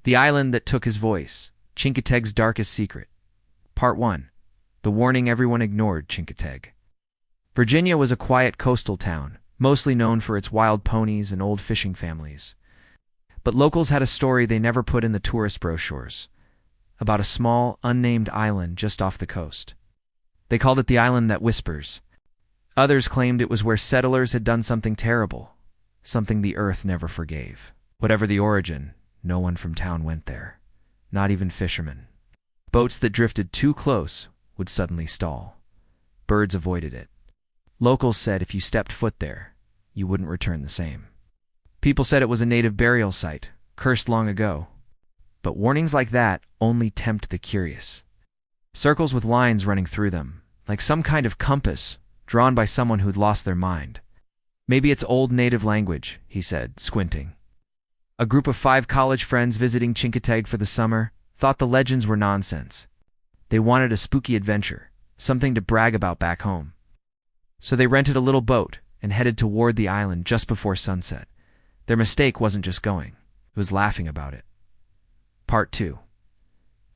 The Island That Took His Voice, Chincoteague's Darkest Secret. Part 1. The Warning Everyone Ignored Chincoteague. Virginia was a quiet coastal town, mostly known for its wild ponies and old fishing families. But locals had a story they never put in the tourist brochures, about a small, unnamed island just off the coast. They called it the Island That Whispers. Others claimed it was where settlers had done something terrible, something the earth never forgave. Whatever the origin, no one from town went there, not even fishermen. Boats that drifted too close would suddenly stall. Birds avoided it. Locals said if you stepped foot there, you wouldn't return the same. People said it was a native burial site, cursed long ago. But warnings like that only tempt the curious. Circles with lines running through them, like some kind of compass drawn by someone who'd lost their mind. Maybe it's old native language, he said, squinting. A group of 5 college friends visiting Chincoteague for the summer thought the legends were nonsense. They wanted a spooky adventure, something to brag about back home. So they rented a little boat and headed toward the island just before sunset. Their mistake wasn't just going, it was laughing about it. Part 2.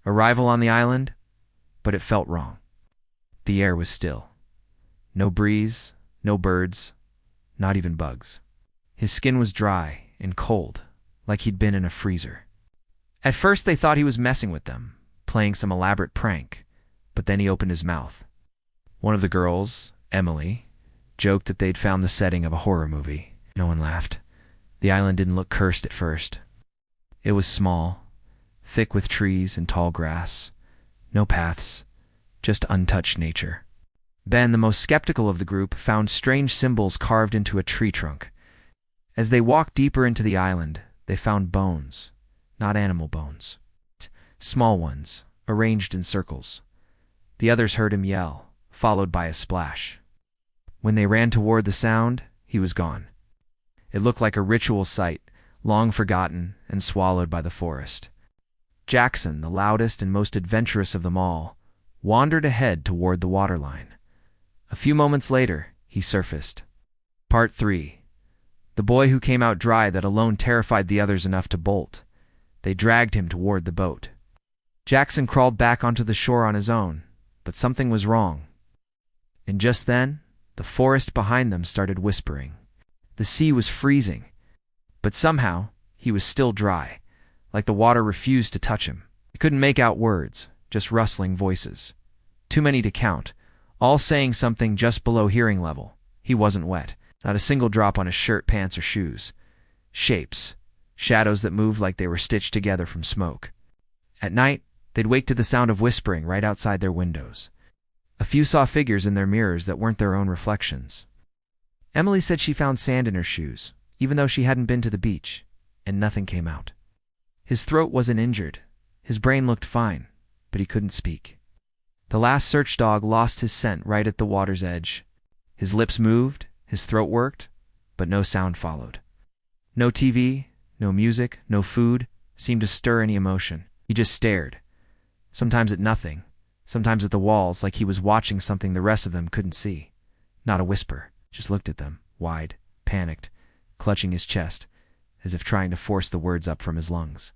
Arrival on the island, but it felt wrong. The air was still. No breeze, no birds, not even bugs. His skin was dry and cold, like he'd been in a freezer. At first they thought he was messing with them, playing some elaborate prank, but then he opened his mouth. One of the girls, Emily, joked that they'd found the setting of a horror movie. No one laughed. The island didn't look cursed at first. It was small, thick with trees and tall grass. No paths, just untouched nature. Ben, the most skeptical of the group, found strange symbols carved into a tree trunk. As they walked deeper into the island, they found bones, not animal bones. Small ones, arranged in circles. The others heard him yell, followed by a splash. When they ran toward the sound, he was gone. It looked like a ritual site, long forgotten and swallowed by the forest. Jackson, the loudest and most adventurous of them all, wandered ahead toward the waterline. A few moments later, he surfaced. Part 3. The boy who came out dry that alone terrified the others enough to bolt. They dragged him toward the boat. Jackson crawled back onto the shore on his own, but something was wrong. And just then, the forest behind them started whispering. The sea was freezing, but somehow he was still dry, like the water refused to touch him. He couldn't make out words, just rustling voices. Too many to count, all saying something just below hearing level. He wasn't wet, not a single drop on his shirt, pants, or shoes. Shapes, shadows that moved like they were stitched together from smoke. At night, they'd wake to the sound of whispering right outside their windows. A few saw figures in their mirrors that weren't their own reflections. Emily said she found sand in her shoes, even though she hadn't been to the beach, and nothing came out. His throat wasn't injured. His brain looked fine, but he couldn't speak. The last search dog lost his scent right at the water's edge. His lips moved, his throat worked, but no sound followed. No TV, no music, no food seemed to stir any emotion. He just stared, sometimes at nothing, sometimes at the walls like he was watching something the rest of them couldn't see. Not a whisper, just looked at them, wide, panicked, clutching his chest, as if trying to force the words up from his lungs.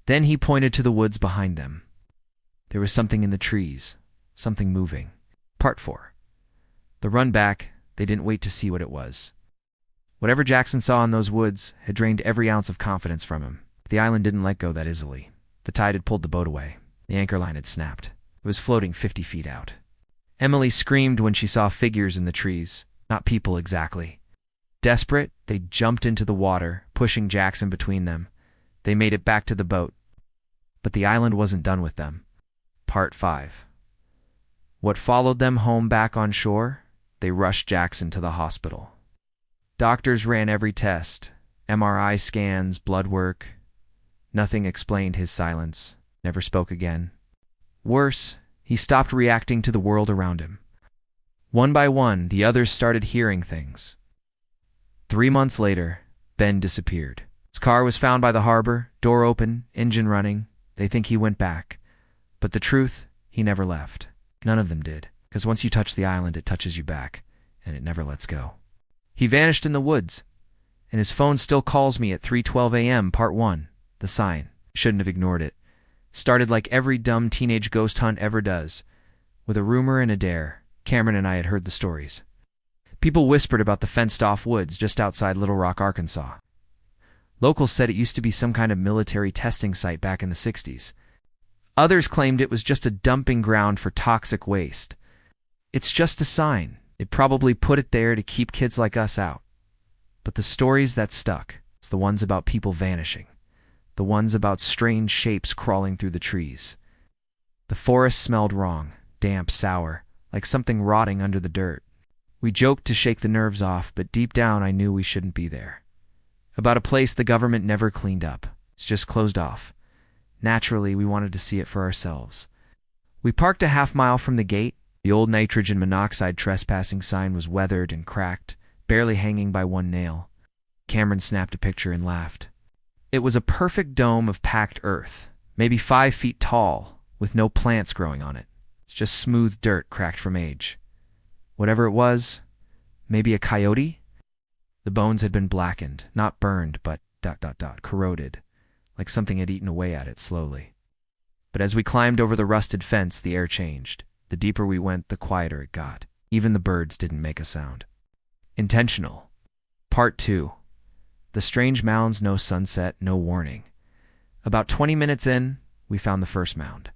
Then he pointed to the woods behind them. There was something in the trees, something moving. Part 4. The run back, they didn't wait to see what it was. Whatever Jackson saw in those woods had drained every ounce of confidence from him. The island didn't let go that easily. The tide had pulled the boat away. The anchor line had snapped. It was floating 50 feet out. Emily screamed when she saw figures in the trees, not people exactly. Desperate, they jumped into the water, pushing Jackson between them. They made it back to the boat. But the island wasn't done with them. Part 5. What followed them home back on shore? They rushed Jackson to the hospital. Doctors ran every test, MRI scans, blood work. Nothing explained his silence, never spoke again. Worse, he stopped reacting to the world around him. One by one, the others started hearing things. 3 months later, Ben disappeared. His car was found by the harbor, door open, engine running. They think he went back. But the truth, he never left. None of them did, because once you touch the island, it touches you back, and it never lets go. He vanished in the woods, and his phone still calls me at 3:12 a.m. Part 1. The sign. Shouldn't have ignored it. Started like every dumb teenage ghost hunt ever does. With a rumor and a dare. Cameron and I had heard the stories. People whispered about the fenced-off woods just outside Little Rock, Arkansas. Locals said it used to be some kind of military testing site back in the 60s. Others claimed it was just a dumping ground for toxic waste. It's just a sign. It probably put it there to keep kids like us out. But the stories that stuck, it's the ones about people vanishing. The ones about strange shapes crawling through the trees. The forest smelled wrong, damp, sour, like something rotting under the dirt. We joked to shake the nerves off, but deep down I knew we shouldn't be there. About a place the government never cleaned up. It's just closed off. Naturally, we wanted to see it for ourselves. We parked a half-mile from the gate. The old nitrogen monoxide trespassing sign was weathered and cracked, barely hanging by one nail. Cameron snapped a picture and laughed. It was a perfect dome of packed earth, maybe 5 feet tall, with no plants growing on it. It's just smooth dirt cracked from age. Whatever it was, maybe a coyote? The bones had been blackened, not burned, but corroded, like something had eaten away at it slowly. But as we climbed over the rusted fence, the air changed. The deeper we went, the quieter it got. Even the birds didn't make a sound. Intentional. Part 2. The strange mounds, no sunset, no warning. About 20 minutes in, we found the first mound.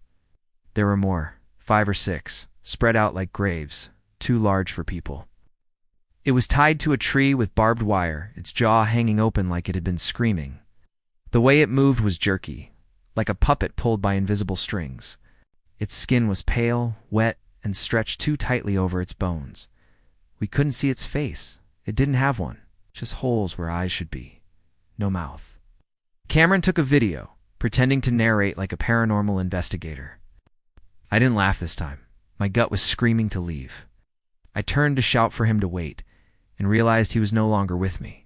There were more, 5 or 6, spread out like graves, too large for people. It was tied to a tree with barbed wire, its jaw hanging open like it had been screaming. The way it moved was jerky, like a puppet pulled by invisible strings. Its skin was pale, wet, and stretched too tightly over its bones. We couldn't see its face. It didn't have one, just holes where eyes should be. No mouth. Cameron took a video, pretending to narrate like a paranormal investigator. I didn't laugh this time. My gut was screaming to leave. I turned to shout for him to wait, and realized he was no longer with me.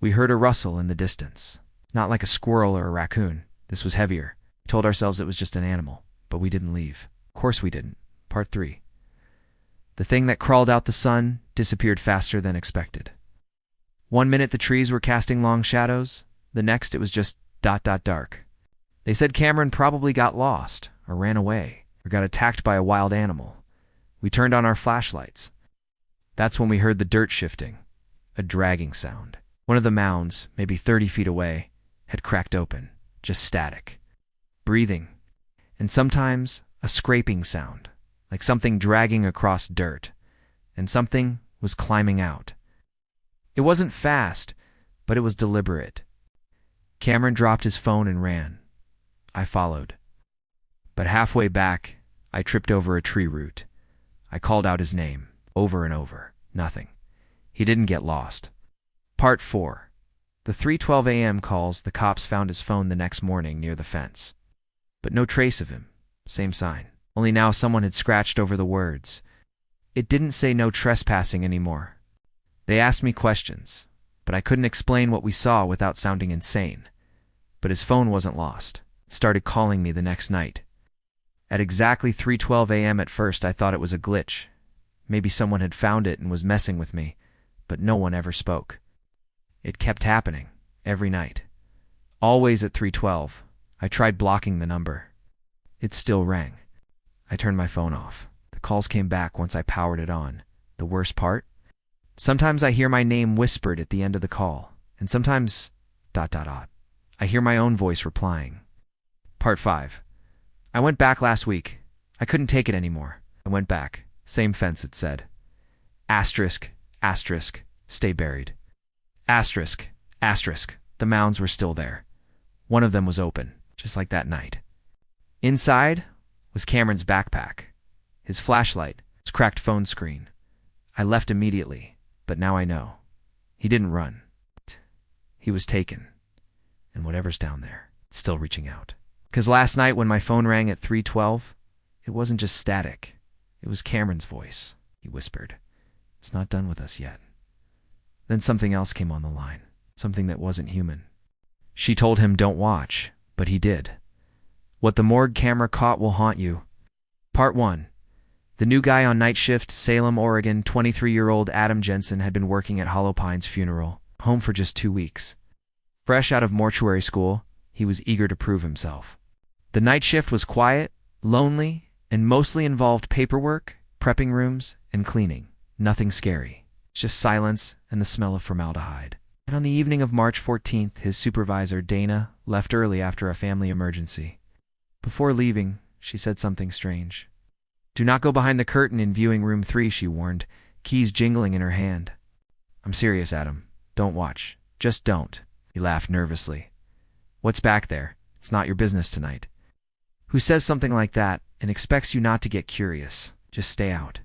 We heard a rustle in the distance. Not like a squirrel or a raccoon. This was heavier. We told ourselves it was just an animal, but we didn't leave. Of course we didn't. Part 3. The thing that crawled out the sun disappeared faster than expected. 1 minute the trees were casting long shadows. The next it was just dark. They said Cameron probably got lost, or ran away, or got attacked by a wild animal. We turned on our flashlights. That's when we heard the dirt shifting, a dragging sound. One of the mounds, maybe 30 feet away, had cracked open, just static. Breathing, and sometimes a scraping sound, like something dragging across dirt, and something was climbing out. It wasn't fast, but it was deliberate. Cameron dropped his phone and ran. I followed. But halfway back, I tripped over a tree root. I called out his name, over and over. Nothing. He didn't get lost. Part 4. The 3:12 a.m. calls, the cops found his phone the next morning near the fence. But no trace of him. Same sign. Only now someone had scratched over the words. It didn't say no trespassing anymore. They asked me questions, but I couldn't explain what we saw without sounding insane. But his phone wasn't lost. It started calling me the next night. At exactly 3:12 a.m. at first I thought it was a glitch. Maybe someone had found it and was messing with me, but no one ever spoke. It kept happening, every night. Always at 3:12. I tried blocking the number. It still rang. I turned my phone off. The calls came back once I powered it on. The worst part? Sometimes I hear my name whispered at the end of the call, and sometimes ... I hear my own voice replying. Part 5. I went back last week. I couldn't take it anymore. I went back. Same fence, it said. Asterisk, asterisk, stay buried. Asterisk, asterisk, the mounds were still there. One of them was open, just like that night. Inside was Cameron's backpack, his flashlight, his cracked phone screen. I left immediately, but now I know. He didn't run. He was taken. And whatever's down there, it's still reaching out. 'Cause last night when my phone rang at 3:12, it wasn't just static. It was Cameron's voice. He whispered, "It's not done with us yet." Then something else came on the line, something that wasn't human. She told him don't watch, but he did. What the morgue camera caught will haunt you. Part 1. The new guy on night shift, Salem, Oregon, 23-year-old Adam Jensen had been working at Hollow Pine's funeral, home for just 2 weeks. Fresh out of mortuary school, He was eager to prove himself. The night shift was quiet, lonely, and mostly involved paperwork, prepping rooms, and cleaning. Nothing scary. Just silence and the smell of formaldehyde. And on the evening of March 14th, his supervisor, Dana, left early after a family emergency. Before leaving, she said something strange. "Do not go behind the curtain in viewing room 3, she warned, keys jingling in her hand. "I'm serious, Adam. Don't watch. Just don't." He laughed nervously. "What's back there? It's not your business tonight." "Who says something like that and expects you not to get curious? Just stay out."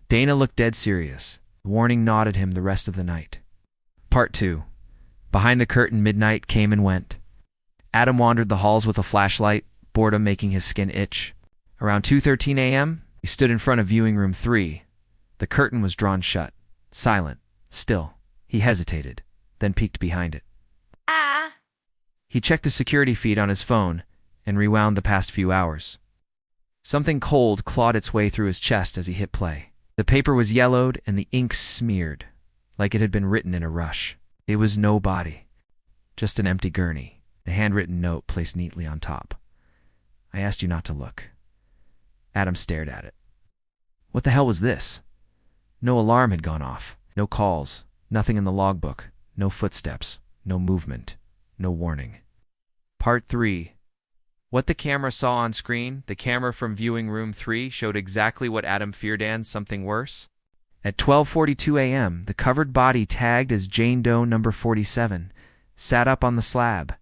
Dana looked dead serious. The warning gnawed at him the rest of the night. Part 2. Behind the curtain, midnight came and went. Adam wandered the halls with a flashlight, boredom making his skin itch. Around 2:13 a.m., he stood in front of viewing room 3. The curtain was drawn shut, silent, still. He hesitated, then peeked behind it. He checked the security feed on his phone and rewound the past few hours. Something cold clawed its way through his chest as he hit play. The paper was yellowed and the ink smeared, like it had been written in a rush. It was no body, just an empty gurney, a handwritten note placed neatly on top. "I asked you not to look." Adam stared at it. What the hell was this? No alarm had gone off, no calls, nothing in the logbook, no footsteps, no movement, no warning. Part 3. What the camera saw on screen, the camera from viewing room 3, showed exactly what Adam feared and something worse. At 12:42 a.m., the covered body tagged as Jane Doe number 47 sat up on the slab.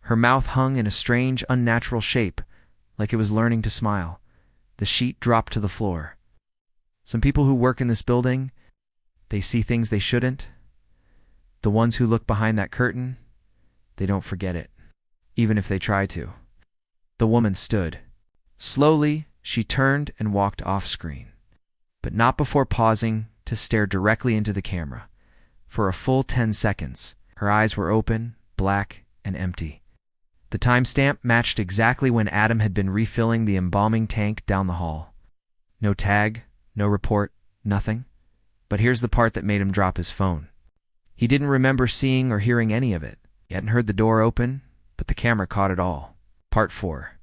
Her mouth hung in a strange, unnatural shape, like it was learning to smile. The sheet dropped to the floor. Some people who work in this building, they see things they shouldn't. The ones who look behind that curtain, they don't forget it, even if they try to. The woman stood. Slowly, she turned and walked off-screen, but not before pausing to stare directly into the camera. For a full 10 seconds, her eyes were open, black, and empty. The timestamp matched exactly when Adam had been refilling the embalming tank down the hall. No tag, no report, nothing. But here's the part that made him drop his phone. He didn't remember seeing or hearing any of it. He hadn't heard the door open, but the camera caught it all. Part 4.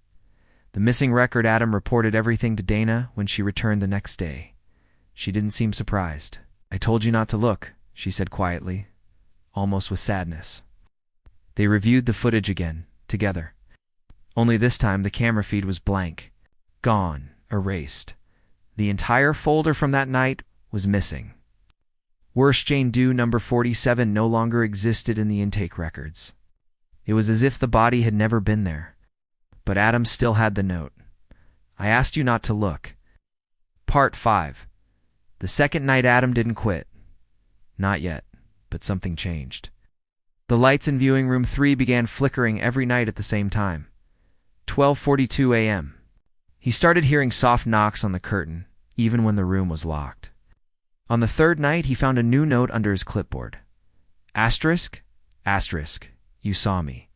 The missing record. Adam reported everything to Dana when she returned the next day. She didn't seem surprised. "I told you not to look," she said quietly, almost with sadness. They reviewed the footage again, together. Only this time the camera feed was blank, gone, erased. The entire folder from that night was missing. Worse, Jane Doe number 47 no longer existed in the intake records. It was as if the body had never been there. But Adam still had the note. "I asked you not to look." Part 5. The second night, Adam didn't quit. Not yet, but something changed. The lights in viewing room 3 began flickering every night at the same time. 12:42 a.m. He started hearing soft knocks on the curtain, even when the room was locked. On the third night, he found a new note under his clipboard. Asterisk, asterisk, you saw me.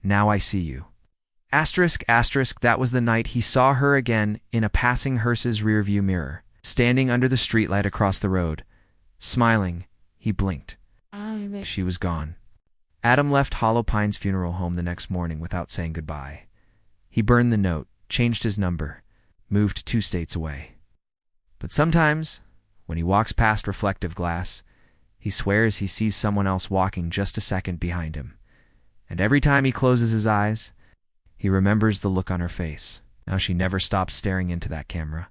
Now I see you. Asterisk, asterisk, that was the night he saw her again in a passing hearse's rearview mirror, standing under the streetlight across the road. Smiling, he blinked. She was gone. Adam left Hollow Pines Funeral Home the next morning without saying goodbye. He burned the note, changed his number, moved 2 states away. But sometimes, when he walks past reflective glass, he swears he sees someone else walking just a second behind him. And every time he closes his eyes, he remembers the look on her face. Now she never stops staring into that camera.